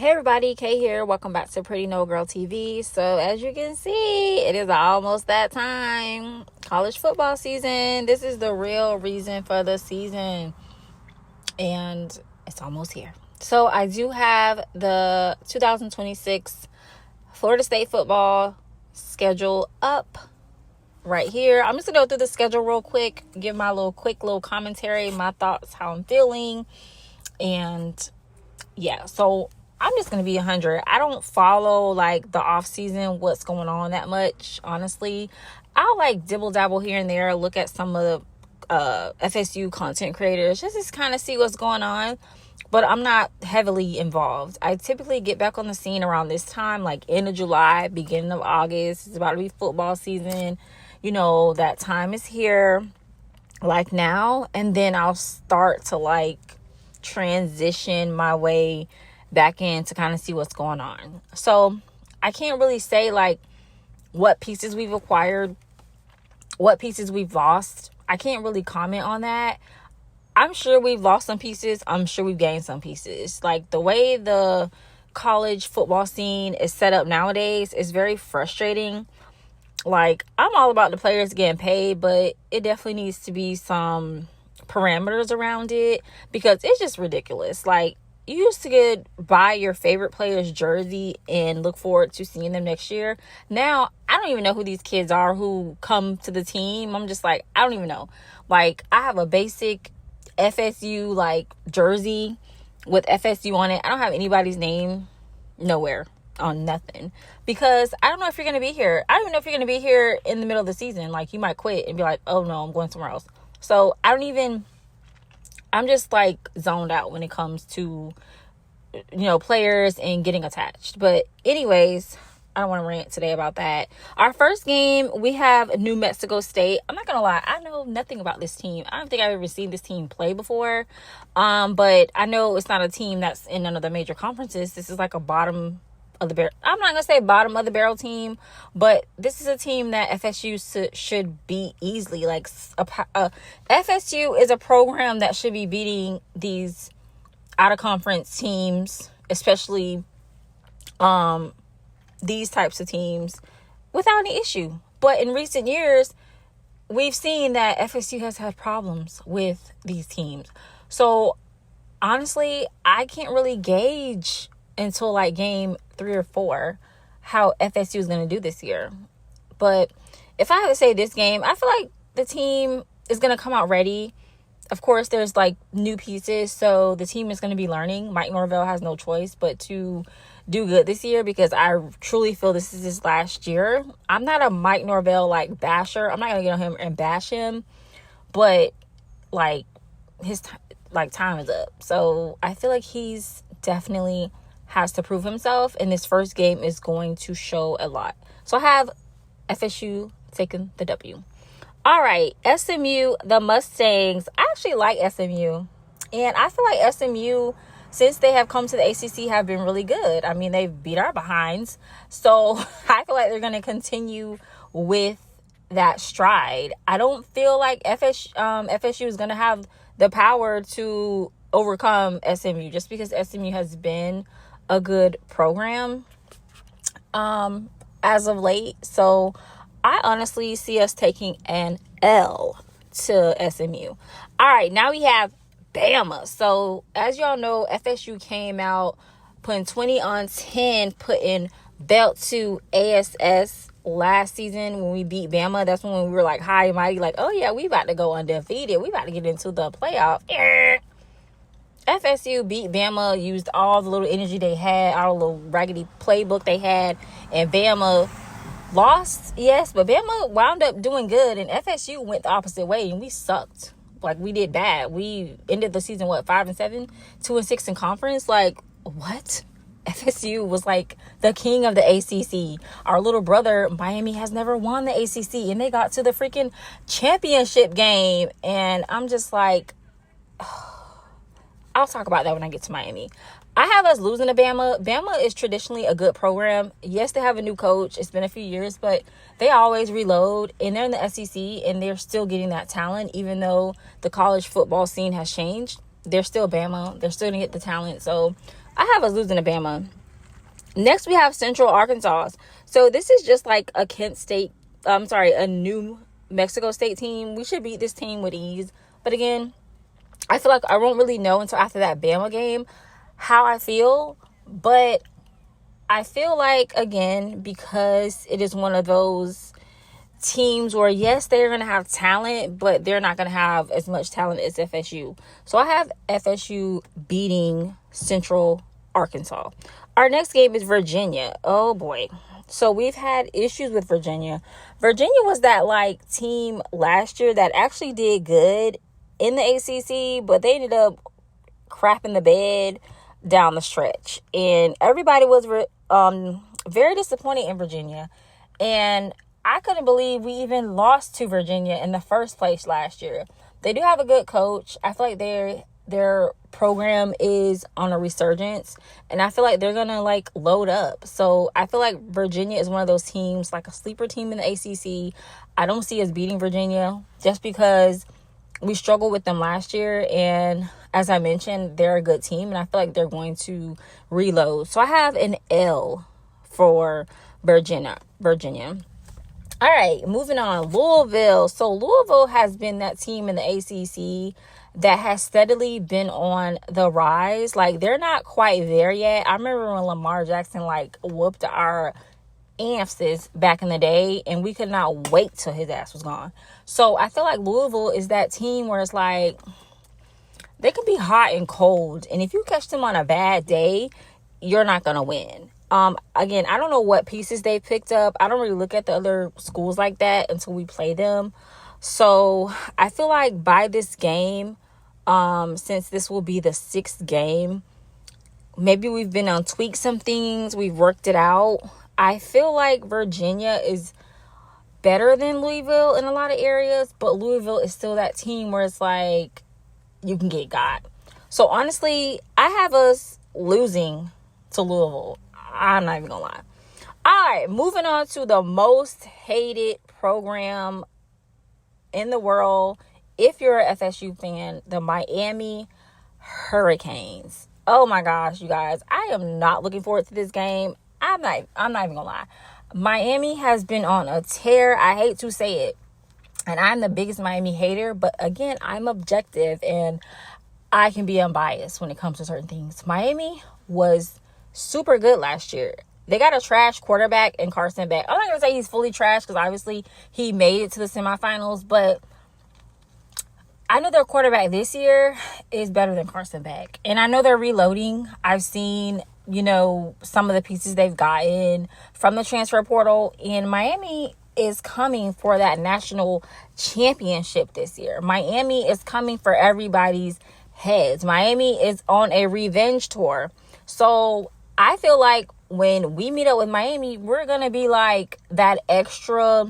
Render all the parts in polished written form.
Hey everybody, Kay here. Welcome back to Pretty No Girl TV. So as you can see, it is almost that time. College football season. This is the real reason for the season. And it's almost here. So I do have the 2026 Florida State football schedule up right here. I'm just going to go through the schedule real quick, give my quick little commentary, my thoughts, how I'm feeling. And yeah, so I'm just going to be 100. I don't follow like the off season, what's going on that much, honestly. I'll like dibble dabble here and there, look at some of the FSU content creators, just to kind of see what's going on. But I'm not heavily involved. I typically get back on the scene around this time, like end of July, beginning of August. It's about to be football season. You know, that time is here, like now. And then I'll start to like transition my way back in to kind of see what's going on. So I can't really say like what pieces we've acquired, what pieces we've lost. I can't really comment on that. I'm sure we've lost some pieces. I'm sure we've gained some pieces. Like the way the college football scene is set up nowadays is very frustrating. Like, I'm all about the players getting paid, but it definitely needs to be some parameters around it because it's just ridiculous. Like, you used to buy your favorite player's jersey and look forward to seeing them next year. Now, I don't even know who these kids are who come to the team. I'm just like, I don't even know. Like, I have a basic FSU, like, jersey with FSU on it. I don't have anybody's name nowhere on nothing because I don't know if you're going to be here. I don't even know if you're going to be here in the middle of the season. Like, you might quit and be like, oh, no, I'm going somewhere else. So, I'm just like zoned out when it comes to, players and getting attached. But anyways, I don't want to rant today about that. Our first game, we have New Mexico State. I'm not going to lie. I know nothing about this team. I don't think I've ever seen this team play before. But I know it's not a team that's in none of the major conferences. This is like a bottom of the barrel. I'm not going to say bottom of the barrel team, but this is a team that FSU should beat easily. Like FSU is a program that should be beating these out of conference teams, especially these types of teams without any issue. But in recent years, we've seen that FSU has had problems with these teams. So honestly, I can't really gauge until like game 3 or 4 how FSU is going to do this year. But if I had to say this game, I feel like the team is going to come out ready. Of course, there's like new pieces, so the team is going to be learning. Mike Norvell has no choice but to do good this year because I truly feel this is his last year. I'm not a Mike Norvell like basher. I'm not going to get on him and bash him, but like his time is up. So I feel like he's definitely has to prove himself, and this first game is going to show a lot. So I have FSU taking the W. All right, SMU, the Mustangs. I actually like SMU, and I feel like SMU, since they have come to the ACC, have been really good. I mean, they've beat our behinds, so I feel like they're going to continue with that stride. I don't feel like FSU is going to have the power to overcome SMU just because SMU has been a good program as of late. So I honestly see us taking an L to SMU. All right, now we have Bama. So as y'all know, FSU came out putting 20 on 10, putting belt to ASS last season when we beat Bama. That's when we were like high and mighty, like, oh yeah, we about to go undefeated. We about to get into the playoff. FSU beat Bama, used all the little energy they had, all the little raggedy playbook they had, and Bama lost, yes, but Bama wound up doing good, and FSU went the opposite way, and we sucked. Like, we did bad. We ended the season, 5-7, 2-6 in conference. Like, what? FSU was like the king of the ACC. Our little brother, Miami, has never won the ACC, and they got to the freaking championship game, and I'm just like, I'll talk about that when I get to Miami. I have us losing to Bama. Bama is traditionally a good program. Yes, they have a new coach. It's been a few years, but they always reload, and they're in the SEC, and they're still getting that talent, even though the college football scene has changed. They're still Bama. They're still going to get the talent. So I have us losing to Bama. Next, we have Central Arkansas. So this is just like a a New Mexico State team. We should beat this team with ease. But again, I feel like I won't really know until after that Bama game how I feel. But I feel like, again, because it is one of those teams where, yes, they're going to have talent, but they're not going to have as much talent as FSU. So I have FSU beating Central Arkansas. Our next game is Virginia. Oh, boy. So we've had issues with Virginia. Virginia was that, like, team last year that actually did good in the ACC, but they ended up crapping the bed down the stretch. And everybody was very disappointed in Virginia. And I couldn't believe we even lost to Virginia in the first place last year. They do have a good coach. I feel like their program is on a resurgence, and I feel like they're gonna like load up. So I feel like Virginia is one of those teams, like a sleeper team in the ACC. I don't see us beating Virginia just because we struggled with them last year, and as I mentioned, they're a good team, and I feel like they're going to reload. So I have an L for Virginia. All right, moving on. Louisville. So Louisville has been that team in the ACC that has steadily been on the rise. Like, they're not quite there yet. I remember when Lamar Jackson, like, whooped our asses back in the day, and we could not wait till his ass was gone. So I feel like Louisville is that team where it's like, they can be hot and cold, and if you catch them on a bad day, you're not going to win. Again, I don't know what pieces they picked up. I don't really look at the other schools like that until we play them. So I feel like by this game, since this will be the 6th game, maybe we've been on tweak some things. We've worked it out. I feel like Virginia is better than Louisville in a lot of areas, but Louisville is still that team where it's like, you can get got. So honestly, I have us losing to Louisville. I'm not even gonna lie. All right, moving on to the most hated program in the world. If you're an FSU fan, the Miami Hurricanes. Oh my gosh, you guys, I am not looking forward to this game. I'm not even gonna lie. Miami has been on a tear. I hate to say it, and I'm the biggest Miami hater, but again, I'm objective and I can be unbiased when it comes to certain things. Miami was super good last year. They got a trash quarterback in Carson Beck. I'm not going to say he's fully trash because obviously he made it to the semifinals, but I know their quarterback this year is better than Carson Beck. And I know they're reloading. I've seen, some of the pieces they've gotten from the transfer portal, and Miami is coming for that national championship this year. Miami is coming for everybody's heads. Miami is on a revenge tour. So I feel like when we meet up with Miami, we're going to be like that extra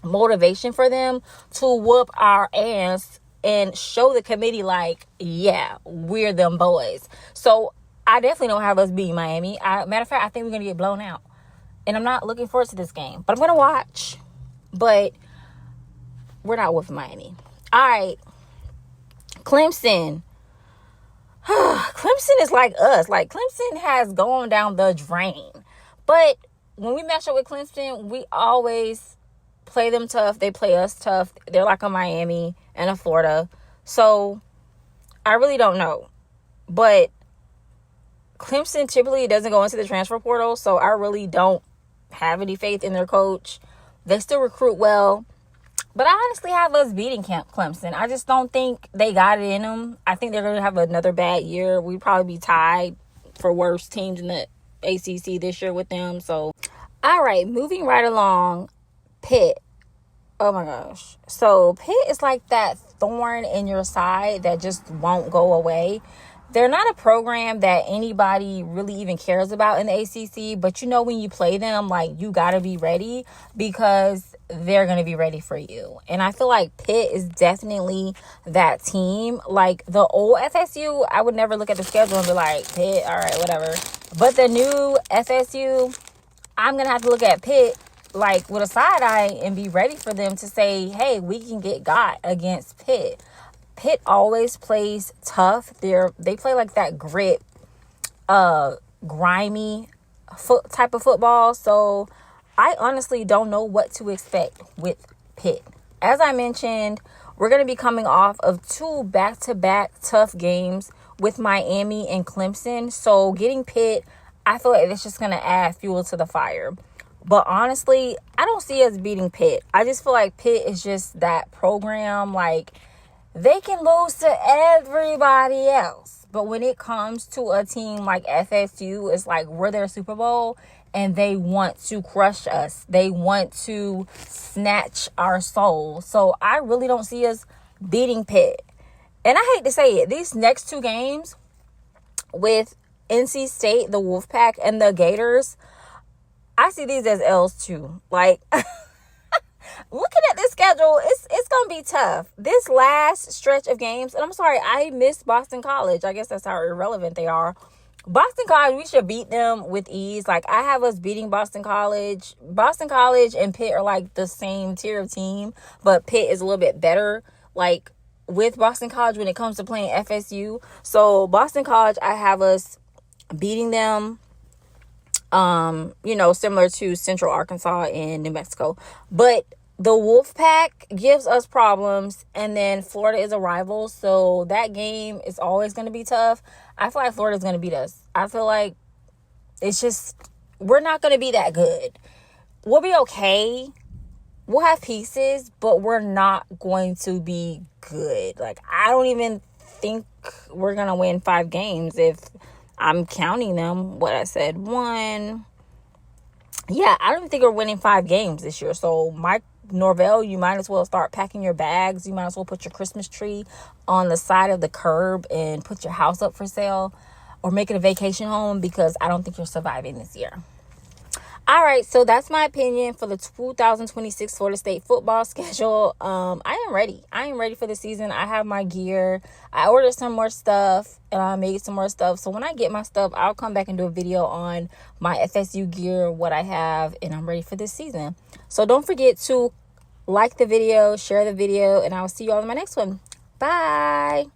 motivation for them to whoop our ass and show the committee like, yeah, we're them boys. So I definitely don't have us beating Miami. Matter of fact, I think we're going to get blown out. And I'm not looking forward to this game. But I'm going to watch. But we're not with Miami. All right. Clemson. Clemson is like us. Like, Clemson has gone down the drain. But when we match up with Clemson, we always play them tough. They play us tough. They're like a Miami and a Florida. So I really don't know. But Clemson typically doesn't go into the transfer portal. So I really don't have any faith in their coach. They still recruit well. But I honestly have us beating Clemson. I just don't think they got it in them. I think they're going to have another bad year. We'd probably be tied for worst teams in the ACC this year with them. So, all right, moving right along, Pitt. Oh, my gosh. So, Pitt is like that thorn in your side that just won't go away. They're not a program that anybody really even cares about in the ACC. But, when you play them, like, you got to be ready because they're going to be ready for you. And I feel like Pitt is definitely that team. Like, the old FSU, I would never look at the schedule and be like, Pitt, all right, whatever. But the new FSU, I'm going to have to look at Pitt, like, with a side eye and be ready for them to say, hey, we can get got against Pitt. Pitt always plays tough. They play like that grit grimy type of football. So I honestly don't know what to expect with Pitt. As I mentioned, we're going to be coming off of 2 back-to-back tough games with Miami and Clemson. So getting Pitt, I feel like it's just going to add fuel to the fire. But honestly, I don't see us beating Pitt. I just feel like Pitt is just that program. Like, they can lose to everybody else. But when it comes to a team like FSU, it's like we're their Super Bowl and they want to crush us. They want to snatch our soul. So I really don't see us beating Pitt. And I hate to say it, these next 2 games with NC State, the Wolfpack, and the Gators, I see these as L's too. Like, looking at this schedule, it's going to be tough. This last stretch of games, and I'm sorry, I miss Boston College. I guess that's how irrelevant they are. Boston College, we should beat them with ease. Like, I have us beating Boston College. Boston College and Pitt are like the same tier of team, but Pitt is a little bit better, like, with Boston College when it comes to playing FSU. So, Boston College, I have us beating them. Similar to Central Arkansas and New Mexico. But the Wolfpack gives us problems, and then Florida is a rival, so that game is always going to be tough. I feel like Florida's going to beat us. I feel like it's just, we're not going to be that good. We'll be okay. We'll have pieces, but we're not going to be good. Like, I don't even think we're going to win 5 games if I'm counting them. What I said, 1. Yeah, I don't think we're winning 5 games this year. So, Mike Norvell, you might as well start packing your bags. You might as well put your Christmas tree on the side of the curb and put your house up for sale or make it a vacation home, because I don't think you're surviving this year. All right, so that's my opinion for the 2026 Florida State football schedule. I am ready. I am ready for the season. I have my gear. I ordered some more stuff, and I made some more stuff. So when I get my stuff, I'll come back and do a video on my FSU gear, what I have, and I'm ready for this season. So don't forget to like the video, share the video, and I will see you all in my next one. Bye.